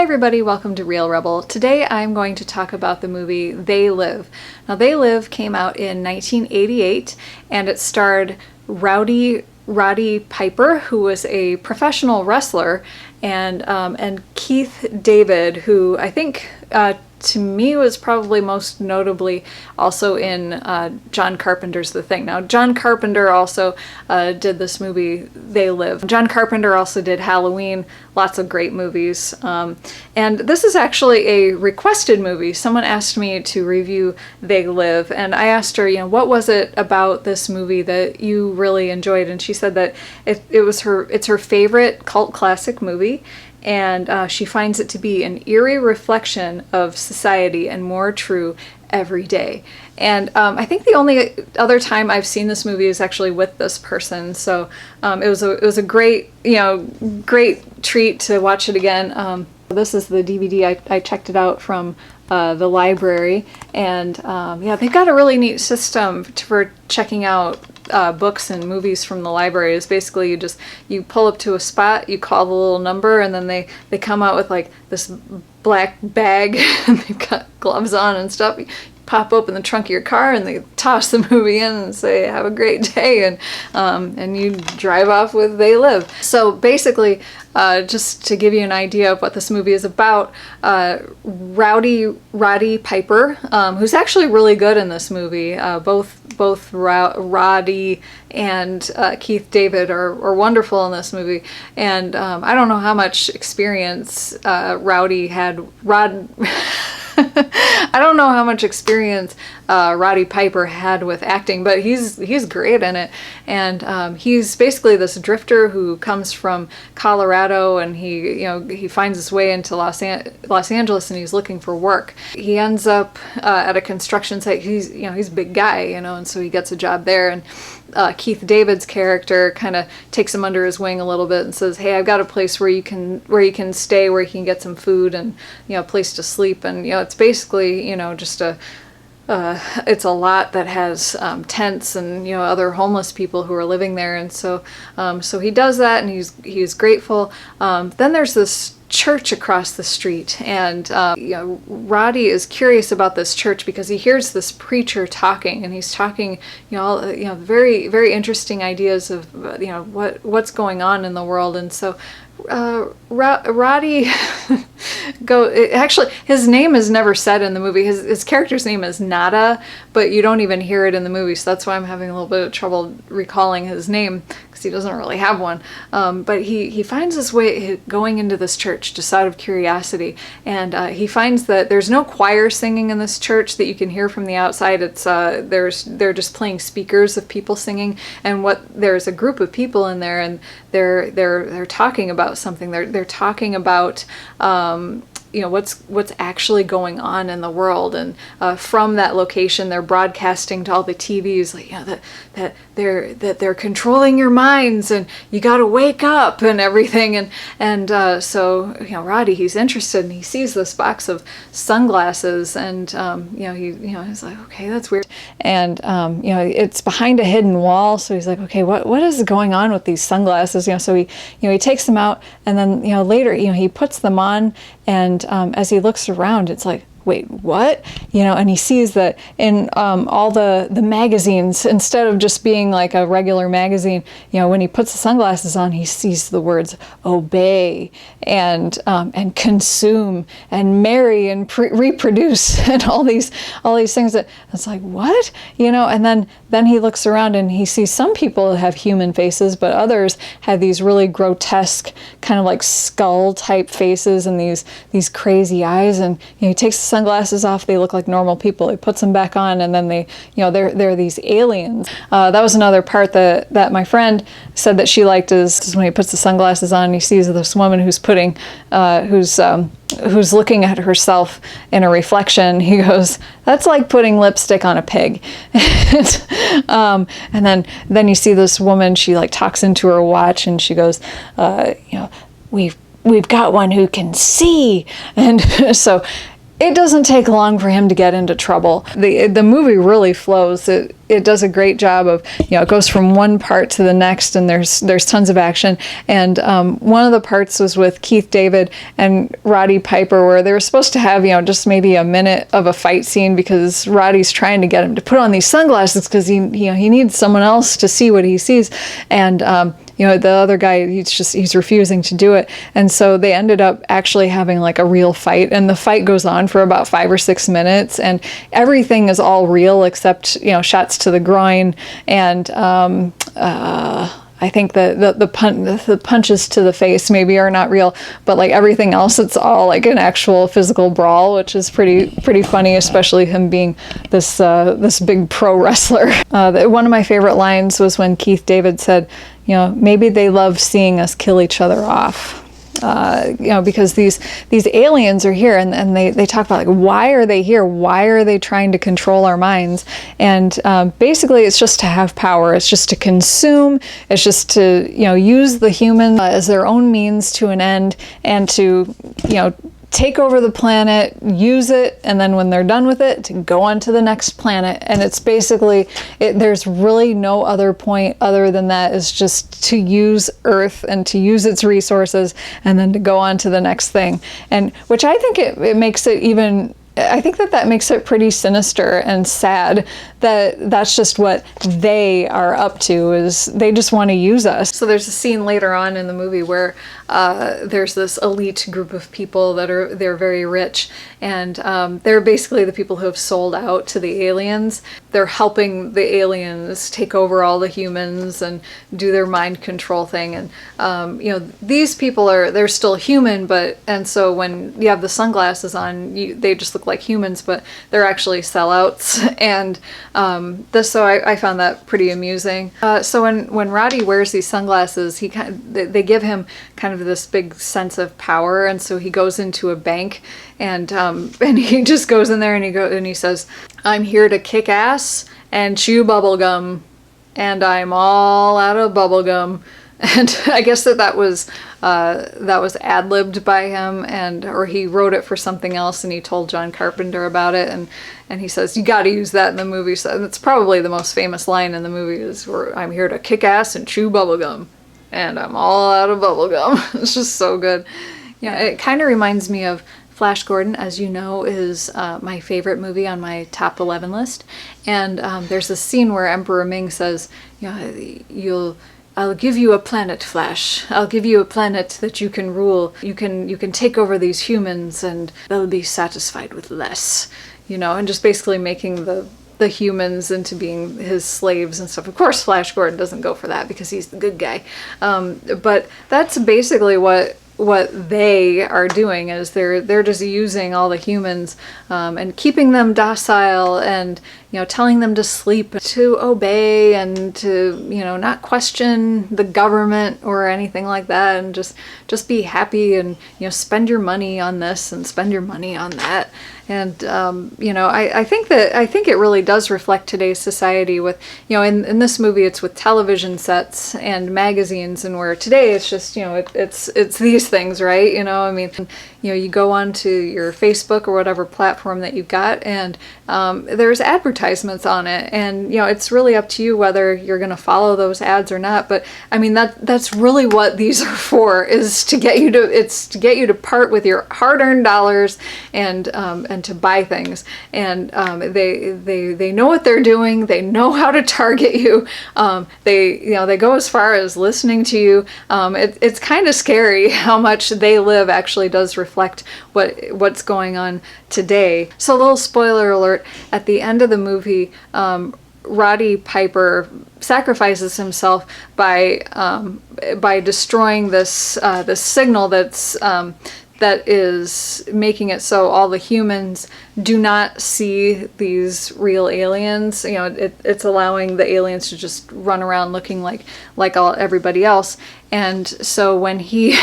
everybody, welcome to Real Rebel. Today I'm going to talk about the movie They Live. Now They Live came out in 1988 and it starred Roddy Piper, who was a professional wrestler, and Keith David, who I think to me was probably most notably also in John Carpenter's The Thing. Now John Carpenter also did this movie They Live. John Carpenter also did Halloween, lots of great movies. And this is actually a requested movie. Someone asked me to review They Live, and I asked her, what was it about this movie that you really enjoyed? And she said that it's her favorite cult classic movie. And she finds it to be an eerie reflection of society and more true every day. And I think the only other time I've seen this movie is actually with this person. So it was a great great treat to watch it again. This is the DVD. I checked it out from the library, and they've got a really neat system for checking out books and movies from the library. Is basically you pull up to a spot, you call the little number, and then they come out with like this black bag and they've got gloves on and stuff. You pop open the trunk of your car and they toss the movie in and say have a great day, and you drive off with They Live. So basically, just to give you an idea of what this movie is about, Roddy Piper, who's actually really good in this movie. Both Roddy and Keith David are wonderful in this movie. And I don't know how much experience Roddy had. I don't know how much experience Roddy Piper had with acting, but he's great in it. And he's basically this drifter who comes from Colorado, and he finds his way into Los Angeles, and he's looking for work. He ends up at a construction site. He's a big guy, and so he gets a job there. And Keith David's character kind of takes him under his wing a little bit and says, "Hey, I've got a place where you can stay, where you can get some food and a place to sleep." And it's basically just it's a lot that has tents and other homeless people who are living there. And so he does that, and he's grateful. Then there's this church across the street, and Roddy is curious about this church because he hears this preacher talking, and he's talking very, very interesting ideas of what's going on in the world. And so Roddy actually his name is never said in the movie. His character's name is Nada, but you don't even hear it in the movie, so that's why I'm having a little bit of trouble recalling his name, because he doesn't really have one. But he finds his way going into this church just out of curiosity, and he finds that there's no choir singing in this church that you can hear from the outside. It's they're just playing speakers of people singing, and there's a group of people in there, and they're talking about something. They're talking about what's actually going on in the world, and from that location they're broadcasting to all the TVs that they're controlling your minds, and you got to wake up and everything. And so Roddy, he's interested, and he sees this box of sunglasses, and he's like, okay, that's weird. And it's behind a hidden wall, so he's like, okay, what is going on with these sunglasses? So he takes them out, and then later he puts them on, and as he looks around, it's like, wait, what? And he sees that in all the magazines, instead of just being like a regular magazine, when he puts the sunglasses on, he sees the words obey and consume and marry and reproduce and all these things that it's like, what? And then he looks around and he sees some people have human faces, but others have these really grotesque kind of like skull type faces and these crazy eyes. And he takes the sunglasses off, they look like normal people. He puts them back on, and then they're these aliens. That was another part that my friend said that she liked, is when he puts the sunglasses on and he sees this woman who's who's looking at herself in a reflection. He goes, that's like putting lipstick on a pig. And then you see this woman, she like talks into her watch, and she goes, we've got one who can see. And so it doesn't take long for him to get into trouble. The movie really flows. it does a great job of, it goes from one part to the next, and there's tons of action. And one of the parts was with Keith David and Roddy Piper, where they were supposed to have, just maybe a minute of a fight scene, because Roddy's trying to get him to put on these sunglasses because he needs someone else to see what he sees. And the other guy, he's refusing to do it. And so they ended up actually having like a real fight, and the fight goes on for about 5 or 6 minutes, and everything is all real except, shots to the groin, and I think the punches to the face maybe are not real, but like everything else, it's all like an actual physical brawl, which is pretty funny, especially him being this big pro wrestler. One of my favorite lines was when Keith David said, maybe they love seeing us kill each other off. Because these aliens are here, and they talk about, like, why are they here? Why are they trying to control our minds? And basically it's just to have power. It's just to consume. It's just to, use the humans as their own means to an end, and to, take over the planet, use it, and then when they're done with it, to go on to the next planet. And it's basically, there's really no other point other than that, is just to use Earth and to use its resources, and then to go on to the next thing. And which I think it makes it even, I think that makes it pretty sinister and sad that that's just what they are up to, is they just want to use us. So there's a scene later on in the movie where there's this elite group of people they're very rich, and they're basically the people who have sold out to the aliens. They're helping the aliens take over all the humans and do their mind control thing. And these people they're still human, and so when you have the sunglasses on, they just look like humans, but they're actually sellouts. And so I found that pretty amusing. So when Roddy wears these sunglasses, they give him kind of this big sense of power, and so he goes into a bank, and he just goes in there, and he says, "I'm here to kick ass and chew bubblegum, and I'm all out of bubblegum." And I guess that was ad-libbed by him, or he wrote it for something else, and he told John Carpenter about it, and he says, "You got to use that in the movie." So it's probably the most famous line in the movie, is where, "I'm here to kick ass and chew bubblegum, and I'm all out of bubblegum." It's just so good. It kind of reminds me of Flash Gordon, as you know, is my favorite movie on my top 11 list. And there's a scene where Emperor Ming says, "I'll give you a planet, Flash. I'll give you a planet that you can rule. You can take over these humans, and they'll be satisfied with less." And just basically making the humans into being his slaves and stuff. Of course, Flash Gordon doesn't go for that, because he's the good guy. But that's basically what they are doing, is they're just using all the humans and keeping them docile, and telling them to sleep, to obey, and to not question the government or anything like that, and just be happy, and spend your money on this and spend your money on that. And I think it really does reflect today's society with, in this movie it's with television sets and magazines, and where today it's just, it's these things, right? You go onto your Facebook or whatever platform that you've got, and there's advertisements on it, and it's really up to you whether you're going to follow those ads or not. But I mean, that's really what these are for, is to get you to part with your hard-earned dollars and to buy things. And they know what they're doing. They know how to target you. They go as far as listening to you. It's kind of scary how much They Live actually does reflect what's going on today. So a little spoiler alert, at the end of the movie, Roddy Piper sacrifices himself by destroying this signal that is making it so all the humans do not see these real aliens. It's allowing the aliens to just run around looking like everybody else. And so when he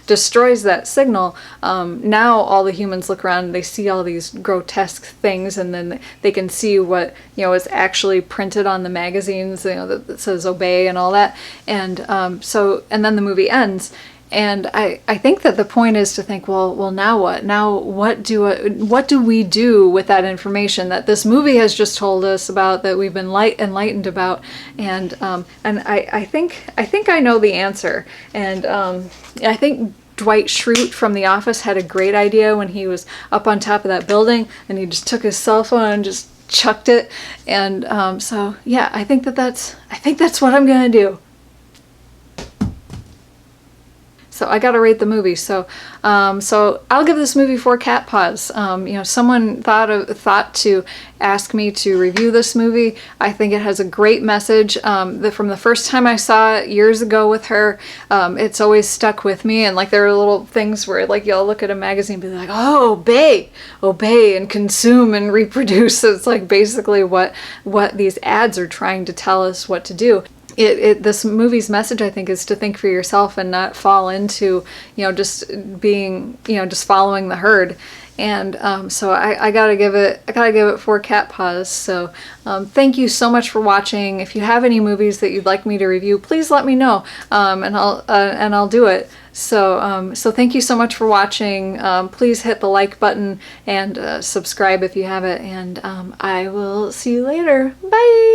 destroys that signal, now all the humans look around and they see all these grotesque things, and then they can see what is actually printed on the magazines, that says obey and all that. And then the movie ends, And I think that the point is to think, well, now what? Now what do we do with that information that this movie has just told us about, that we've been enlightened about? And I think I know the answer. And I think Dwight Schrute from The Office had a great idea when he was up on top of that building, and he just took his cell phone and just chucked it. And so yeah, I think that's what I'm gonna do. So I gotta rate the movie. So I'll give this movie 4 cat paws. Someone thought to ask me to review this movie. I think it has a great message. From the first time I saw it years ago with her, it's always stuck with me. And like there are little things where like you'll look at a magazine and be like, oh, obey and consume and reproduce. So it's like basically what these ads are trying to tell us what to do. This movie's message, I think, is to think for yourself and not fall into, just being, just following the herd. And so I gotta give it 4 cat paws. So thank you so much for watching. If you have any movies that you'd like me to review, please let me know, and I'll do it. So thank you so much for watching. Please hit the like button and subscribe if you haven't. And I will see you later. Bye.